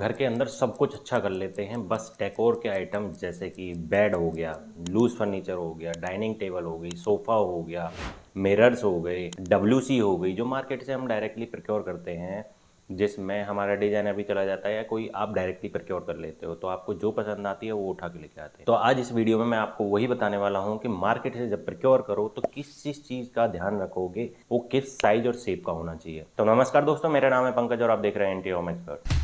घर के अंदर सब कुछ अच्छा कर लेते हैं, बस डेकोर के आइटम जैसे कि बेड हो गया, लूज फर्नीचर हो गया, डाइनिंग टेबल हो गई, सोफ़ा हो गया, मिरर्स हो गए, डब्ल्यूसी हो गई, जो मार्केट से हम डायरेक्टली प्रोक्योर करते हैं, जिसमें हमारा डिज़ाइनर भी चला जाता है या कोई आप डायरेक्टली प्रोक्योर कर लेते हो, तो आपको जो पसंद आती है वो उठा के लेके आते हैं। तो आज इस वीडियो में मैं आपको वही बताने वाला हूँ कि मार्केट से जब प्रोक्योर करो तो किस चीज़ का ध्यान रखोगे, वो किस साइज और शेप का होना चाहिए। तो नमस्कार दोस्तों, मेरा नाम है पंकज और आप देख रहे हैं एंटी होम एक्सपर्ट।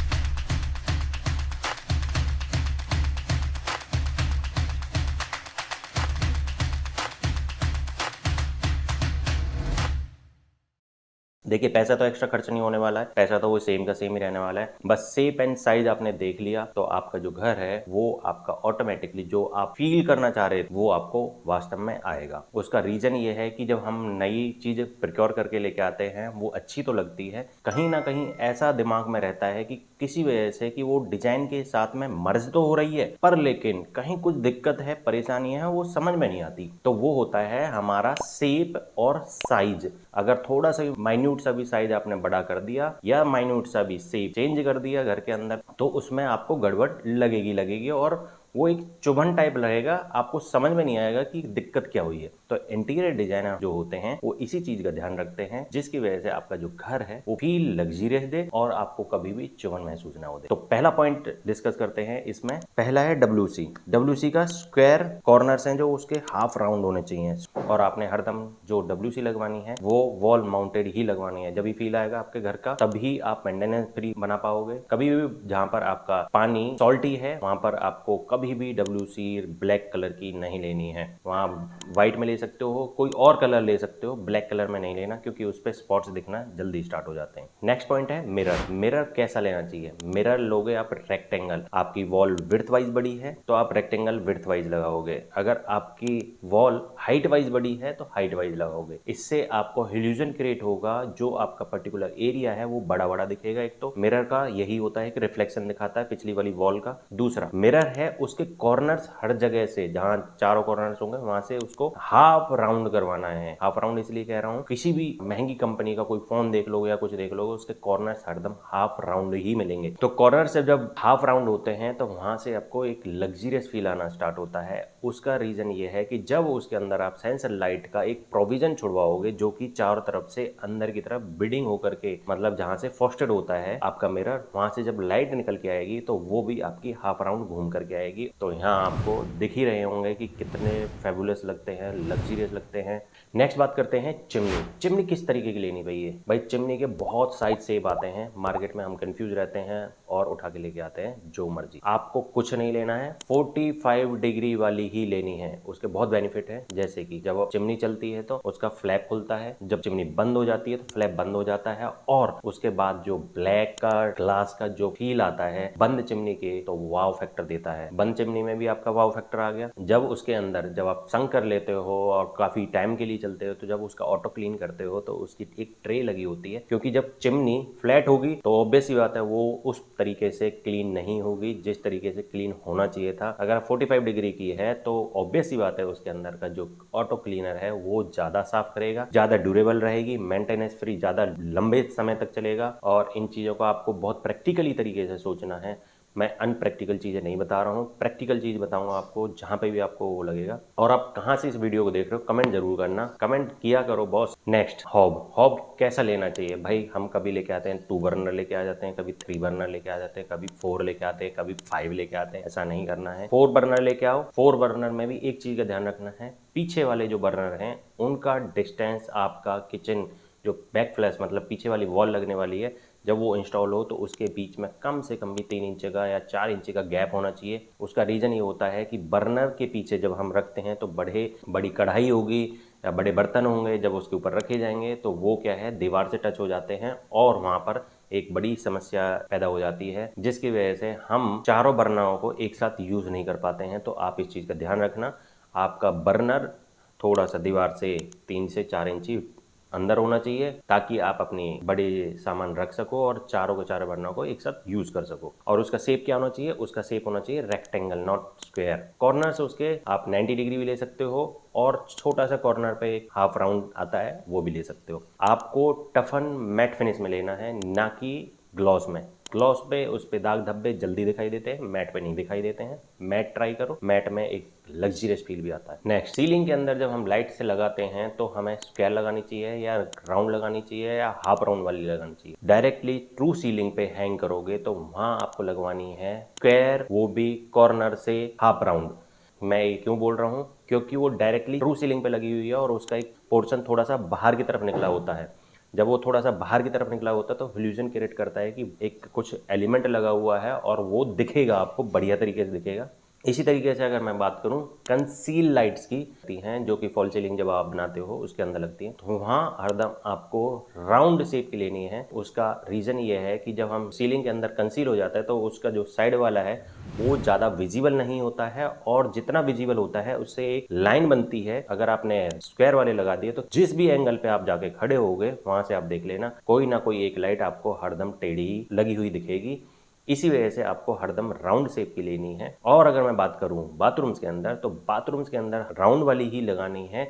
देखिए, पैसा तो एक्स्ट्रा खर्च नहीं होने वाला है, पैसा तो वो सेम का सेम ही रहने वाला है। बस शेप एंड साइज आपने देख लिया तो आपका जो घर है वो आपका ऑटोमेटिकली जो आप फील करना चाह रहे थे वो आपको वास्तव में आएगा। उसका रीजन ये है कि जब हम नई चीज प्रोक्योर करके लेके आते हैं वो अच्छी तो लगती है, कहीं ना कहीं ऐसा दिमाग में रहता है कि किसी वजह से कि वो डिजाइन के साथ में मर्ज तो हो रही है पर लेकिन कहीं कुछ दिक्कत है, परेशानी है, वो समझ में नहीं आती। तो वो होता है हमारा शेप और साइज। अगर थोड़ा सा माइन्यूट सा भी साइज आपने बड़ा कर दिया या माइन्यूट सा भी शेप चेंज कर दिया घर के अंदर तो उसमें आपको गड़बड़ लगेगी और वो एक चुभन टाइप लगेगा, आपको समझ में नहीं आएगा कि दिक्कत क्या हुई है। तो इंटीरियर डिजाइनर जो होते हैं वो इसी चीज का ध्यान रखते हैं जिसकी वजह से आपका जो घर है वो फील लग्जरियस दे और आपको कभी भी चुभन महसूस ना हो दे। तो पहला पॉइंट डिस्कस करते हैं इसमें। पहला है डब्ल्यूसी। डब्ल्यूसी का स्क्वायर कॉर्नर्स हैं जो उसके हाफ राउंड होने चाहिए और आपने हरदम जो डब्ल्यूसी लगवानी है वो वॉल माउंटेड ही लगवानी है। जब भी फील आएगा आपके घर का तभी आप मेंटेनेंस फ्री बना पाओगे। कभी भी जहां पर आपका पानी सॉल्टी है वहां पर आपको कभी भी डब्ल्यूसी ब्लैक कलर की नहीं लेनी है। वहां व्हाइट में ले सकते हो, कोई और कलर ले सकते हो, ब्लैक कलर में नहीं लेना क्योंकि उस पर स्पॉट्स दिखना जल्दी स्टार्ट हो जाते हैं। नेक्स्ट पॉइंट है मिरर। मिरर कैसा लेना चाहिए? मिरर लोगे आप रेक्टेंगल। आपकी वॉल विड्थ वाइज बड़ी है तो आप रेक्टेंगल विड्थ वाइज लगाओगे। अगर आपकी वॉल हाइट वाइज बड़ी है तो हाइट वाइज लगाओगे। इससे आपको इल्यूजन क्रिएट होगा, जो आपका पर्टिकुलर एरिया है वो बड़ा बड़ा दिखेगा। एक तो मिरर का यही होता है कि रिफ्लेक्शन दिखाता है पिछली वाली वॉल का। दूसरा, मिरर है उसके कॉर्नर्स हर जगह से, जहां चारों कॉर्नर्स होंगे वहां से उसको हाफ राउंड करवाना है। हाफ राउंड इसलिए कह रहा हूं, किसी भी महंगी कंपनी का कोई फोन देख लोगे या कुछ देख लोगे उसके कॉर्नर्स हरदम हाफ राउंड ही मिलेंगे। तो कॉर्नर से जब हाफ राउंड होते हैं तो वहां से आपको एक लग्जरियस फील आना स्टार्ट होता है। उसका रीजन ये है कि जब उसके अंदर आप सेंसर लाइट का एक प्रोविजन छुड़वाओगे जो कि चारों तरफ से अंदर की तरफ बिडिंग होकर के, मतलब जहां से फोस्टेड होता है आपका मिरर, वहां से जब लाइट निकल के आएगी तो वो भी आपकी हाफ राउंड घूम करके आएगी। तो यहाँ आपको दिख ही रहे होंगे कि कितने फेबुलस लगते हैं, लग्जरियस लगते हैं। नेक्स्ट बात करते हैं चिमनी। चिमनी किस तरीके की लेनी चाहिए? भाई चिमनी के बहुत साइज शेप आते हैं मार्केट में, हम कंफ्यूज रहते हैं और उठा के लेके आते हैं जो मर्जी। आपको कुछ नहीं लेना है, 45 डिग्री वाली ही लेनी है। उसके बहुत बेनिफिट है, जैसे कि जब चिमनी चलती है तो उसका फ्लैप खुलता है, जब चिमनी बंद हो जाती है तो फ्लैप बंद हो जाता है और उसके बाद जो ब्लैक का ग्लास का जो फील आता है बंद चिमनी के, तो वाव फैक्टर देता है। बंद चिमनी में भी आपका वाव फैक्टर आ गया। जब उसके अंदर जब आप संक कर लेते हो और काफी टाइम के लिए चलते हो तो जब उसका ऑटो क्लीन करते हो तो उसकी एक ट्रे लगी होती है, क्योंकि जब चिमनी फ्लैट होगी तो ऑब्वियस सी बात है वो उस तरीके से क्लीन नहीं होगी जिस तरीके से क्लीन होना चाहिए था। अगर 45 डिग्री की है तो ऑब्वियस सी बात है उसके अंदर का जो ऑटो क्लीनर है वो ज्यादा साफ करेगा, ज्यादा ड्यूरेबल रहेगी, मेंटेनेंस फ्री, ज्यादा लंबे समय तक चलेगा। और इन चीजों को आपको बहुत प्रैक्टिकली तरीके से सोचना है। मैं अनप्रैक्टिकल चीजें नहीं बता रहा हूँ, प्रैक्टिकल चीज बताऊंगा आपको जहां पे भी आपको वो लगेगा। और आप कहां से इस वीडियो को देख रहे हो कमेंट जरूर करना, कमेंट किया करो बॉस। Next, hob. हॉब कैसा लेना चाहिए? भाई हम कभी लेके आते हैं 2 बर्नर लेके आ जाते हैं, कभी 3 बर्नर लेके आ जाते हैं, कभी 4 लेके आते हैं, कभी 5 लेके आते हैं। ऐसा नहीं करना है। 4 बर्नर लेके आओ। 4 बर्नर में भी एक चीज का ध्यान रखना है, पीछे वाले जो बर्नर हैं उनका डिस्टेंस आपका किचन जो बैक फ्लैश मतलब पीछे वाली वॉल लगने वाली है, जब वो इंस्टॉल हो तो उसके बीच में कम से कम भी 3 इंच का या 4 इंच का गैप होना चाहिए। उसका रीजन ये होता है कि बर्नर के पीछे जब हम रखते हैं तो बड़ी कढ़ाई होगी या बड़े बर्तन होंगे, जब उसके ऊपर रखे जाएंगे तो वो क्या है, दीवार से टच हो जाते हैं और वहां पर एक बड़ी समस्या पैदा हो जाती है जिसकी वजह से हम चारों बर्नरों को एक साथ यूज नहीं कर पाते हैं। तो आप इस चीज का ध्यान रखना, आपका बर्नर थोड़ा सा दीवार से 3 से 4 इंची अंदर होना चाहिए ताकि आप अपनी बड़े सामान रख सको और चारों के चारों बर्नरों को एक साथ यूज कर सको। और उसका शेप क्या होना चाहिए? उसका शेप होना चाहिए रेक्टेंगल, नॉट स्क्वायर। कॉर्नर से उसके आप 90 डिग्री भी ले सकते हो और छोटा सा कॉर्नर पे एक हाफ राउंड आता है वो भी ले सकते हो। आपको टफन मैट फिनिश में लेना है, ना कि ग्लॉस में। ग्लॉस पे उस पे दाग धब्बे जल्दी दिखाई देते हैं, मैट पे नहीं दिखाई देते हैं। मैट ट्राई करो, मैट में एक लग्जरियस फील भी आता है। नेक्स्ट, सीलिंग के अंदर जब हम लाइट से लगाते हैं तो हमें स्क्वायर लगानी चाहिए या राउंड लगानी चाहिए या हाफ राउंड वाली लगानी चाहिए। डायरेक्टली ट्रू सीलिंग पे हैंग करोगे तो वहां आपको लगवानी है स्क्वायर, वो भी कॉर्नर से हाफ राउंड। मैं ये क्यों बोल रहा हूँ, क्योंकि वो डायरेक्टली ट्रू सीलिंग पे लगी हुई है और उसका एक पोर्शन थोड़ा सा बाहर की तरफ निकला होता है। जब वो थोड़ा सा बाहर की तरफ निकला होता है तो इल्यूजन क्रिएट करता है कि एक कुछ एलिमेंट लगा हुआ है और वो दिखेगा, आपको बढ़िया तरीके से दिखेगा। इसी तरीके से अगर मैं बात करूं कंसील लाइट्स की हैं, जो कि फॉल सीलिंग जब आप बनाते हो उसके अंदर लगती हैं, तो वहाँ हरदम आपको राउंड शेप की लेनी है। उसका रीज़न ये है कि जब हम सीलिंग के अंदर कंसील हो जाता है तो उसका जो साइड वाला है वो ज़्यादा विजिबल नहीं होता है, और जितना विजिबल होता है उससे एक लाइन बनती है। अगर आपने स्क्वायर वाले लगा दिए तो जिस भी एंगल पे आप जाके खड़े होगे वहां से आप देख लेना कोई ना कोई एक लाइट आपको हरदम टेढ़ी लगी हुई दिखेगी। इसी वजह से आपको हरदम राउंड शेप की लेनी है। और अगर मैं बात करूं बाथरूम्स के अंदर, तो बाथरूम्स के अंदर राउंड वाली ही लगानी है,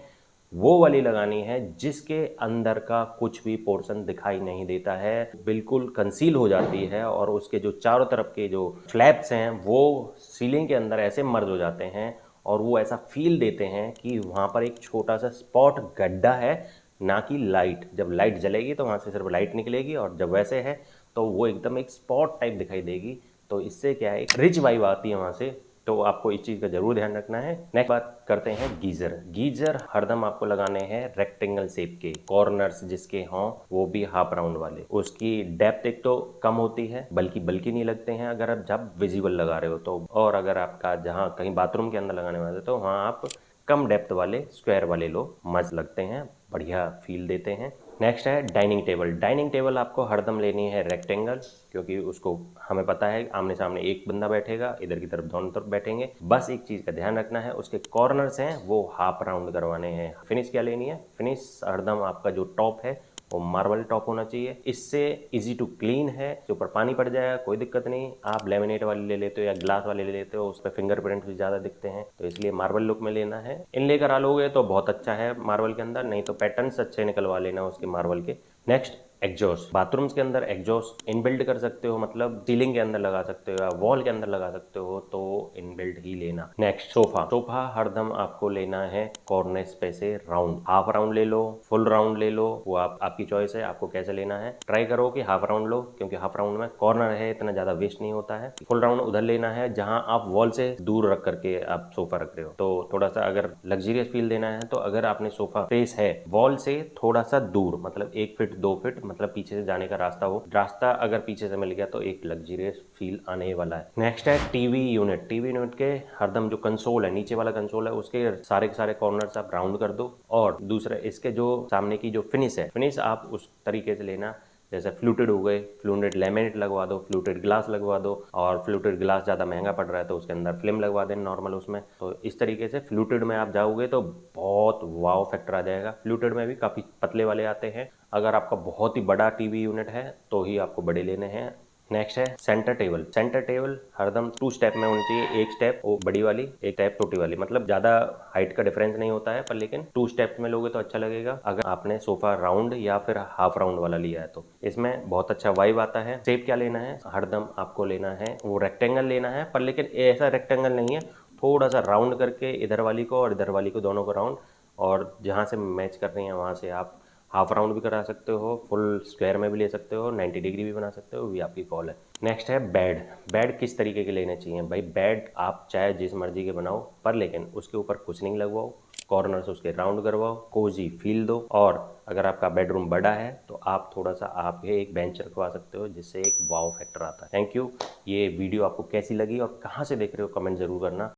वो वाली लगानी है जिसके अंदर का कुछ भी पोर्शन दिखाई नहीं देता है, बिल्कुल कंसील हो जाती है और उसके जो चारों तरफ के जो फ्लैप्स हैं वो सीलिंग के अंदर ऐसे मर्ज हो जाते हैं और वो ऐसा फील देते हैं कि वहाँ पर एक छोटा सा स्पॉट गड्ढा है, ना कि लाइट। जब लाइट जलेगी तो वहाँ से सिर्फ लाइट निकलेगी, और जब वैसे है तो वो एकदम एक स्पॉट टाइप दिखाई देगी। तो इससे क्या है, एक रिच वाइब आती है वहाँ से। तो आपको इस चीज़ का जरूर ध्यान रखना है। नेक्स्ट बात करते हैं गीजर। गीजर हरदम आपको लगाने हैं रेक्टेंगल शेप के, कॉर्नर्स जिसके हों वो भी हाफ राउंड वाले। उसकी डेप्थ एक तो कम होती है, बल्कि नहीं लगते हैं अगर आप जब विजिबल लगा रहे हो तो। और अगर आपका जहाँ कहीं बाथरूम के अंदर लगाने वाले तो वहाँ आप कम डेप्थ वाले स्क्वायर वाले लो, मस्त लगते हैं, बढ़िया फील देते हैं। नेक्स्ट है डाइनिंग टेबल। डाइनिंग टेबल आपको हरदम लेनी है रेक्टेंगल, क्योंकि उसको हमें पता है आमने सामने एक बंदा बैठेगा, इधर की तरफ दोनों तरफ बैठेंगे। बस एक चीज़ का ध्यान रखना है, उसके कॉर्नर्स हैं वो हाफ राउंड करवाने हैं। फिनिश क्या लेनी है, फिनिश हरदम आपका जो टॉप है वो मार्बल टॉप होना चाहिए। इससे इजी टू क्लीन है, के ऊपर पानी पड़ जाएगा कोई दिक्कत नहीं। आप लेमिनेट वाले ले लेते हो या ग्लास वाले ले लेते हो, उस पर फिंगरप्रिंट भी ज़्यादा दिखते हैं, तो इसलिए मार्बल लुक में लेना है। इनले करा लोगे तो बहुत अच्छा है मार्बल के अंदर, नहीं तो पैटर्न्स अच्छे निकलवा लेना उसके मार्बल के। Next, exhaust. बाथरूम्स के अंदर एग्जॉस्ट इनबिल्ट कर सकते हो, मतलब सीलिंग के अंदर लगा सकते हो या वॉल के अंदर लगा सकते हो, तो इनबिल्ट ही लेना। Next, sofa. सोफा हरदम आपको लेना है कॉर्नर्स पे से राउंड, हाफ राउंड ले लो, फुल राउंड ले लो, वो आपकी चॉइस है, आपको कैसे लेना है। ट्राई करो कि हाफ राउंड लो, क्योंकि हाफ राउंड में कॉर्नर है, इतना ज्यादा वेस्ट नहीं होता है। फुल राउंड उधर लेना है जहां आप वॉल से दूर रख करके आप सोफा रख रहे हो, तो थोड़ा सा अगर लग्जरियस फील देना है तो अगर आपने सोफा फेस है वॉल से थोड़ा सा दूर, मतलब 1 फीट 2 फीट, मतलब पीछे से जाने का रास्ता हो, रास्ता अगर पीछे से मिल गया तो एक लग्जरियस फील आने वाला है। नेक्स्ट है टीवी यूनिट। टीवी यूनिट के हरदम जो कंसोल है, नीचे वाला कंसोल है, उसके सारे के सारे कॉर्नर्स आप राउंड कर दो। और दूसरा, इसके जो सामने की जो फिनिश है, फिनिश आप उस तरीके से लेना जैसे फ्लूटेड हो गए, फ्लूटेड लेमिनेट लगवा दो, फ्लूटेड ग्लास लगवा दो। और फ्लूटेड ग्लास ज़्यादा महंगा पड़ रहा है तो उसके अंदर फिल्म लगवा देना नॉर्मल उसमें। तो इस तरीके से फ्लूटेड में आप जाओगे तो बहुत वाव फैक्टर आ जाएगा। फ्लूटेड में भी काफ़ी पतले वाले आते हैं, अगर आपका बहुत ही बड़ा टीवी यूनिट है तो ही आपको बड़े लेने हैं। नेक्स्ट है सेंटर टेबल। सेंटर टेबल हरदम 2 स्टेप में होनी चाहिए, एक स्टेप वो बड़ी वाली, एक स्टेप छोटी वाली, मतलब ज्यादा हाइट का डिफरेंस नहीं होता है, पर लेकिन 2 स्टेप में लोगे तो अच्छा लगेगा अगर आपने सोफा राउंड या फिर हाफ राउंड वाला लिया है तो। इसमें बहुत अच्छा वाइब आता है। शेप क्या लेना है, हरदम आपको लेना है वो रेक्टेंगल लेना है, पर लेकिन ऐसा रेक्टेंगल नहीं है, थोड़ा सा राउंड करके इधर वाली को और इधर वाली को दोनों को राउंड, और जहाँ से मैच कर रही हैं वहाँ से आप हाफ राउंड भी करा सकते हो, फुल स्क्वायर में भी ले सकते हो, 90 डिग्री भी बना सकते हो, भी आपकी कॉल है। नेक्स्ट है बेड। बेड किस तरीके के लेने चाहिए भाई, बेड आप चाहे जिस मर्जी के बनाओ, पर लेकिन उसके ऊपर कुशनिंग लगवाओ, कॉर्नर से उसके राउंड करवाओ, कोजी फील दो। और अगर आपका बेडरूम बड़ा है तो आप थोड़ा सा आगे एक बेंच रखवा सकते हो, जिससे एक वाव फैक्टर आता है। Thank you. ये वीडियो आपको कैसी लगी और कहाँ से देख रहे हो कमेंट जरूर करना।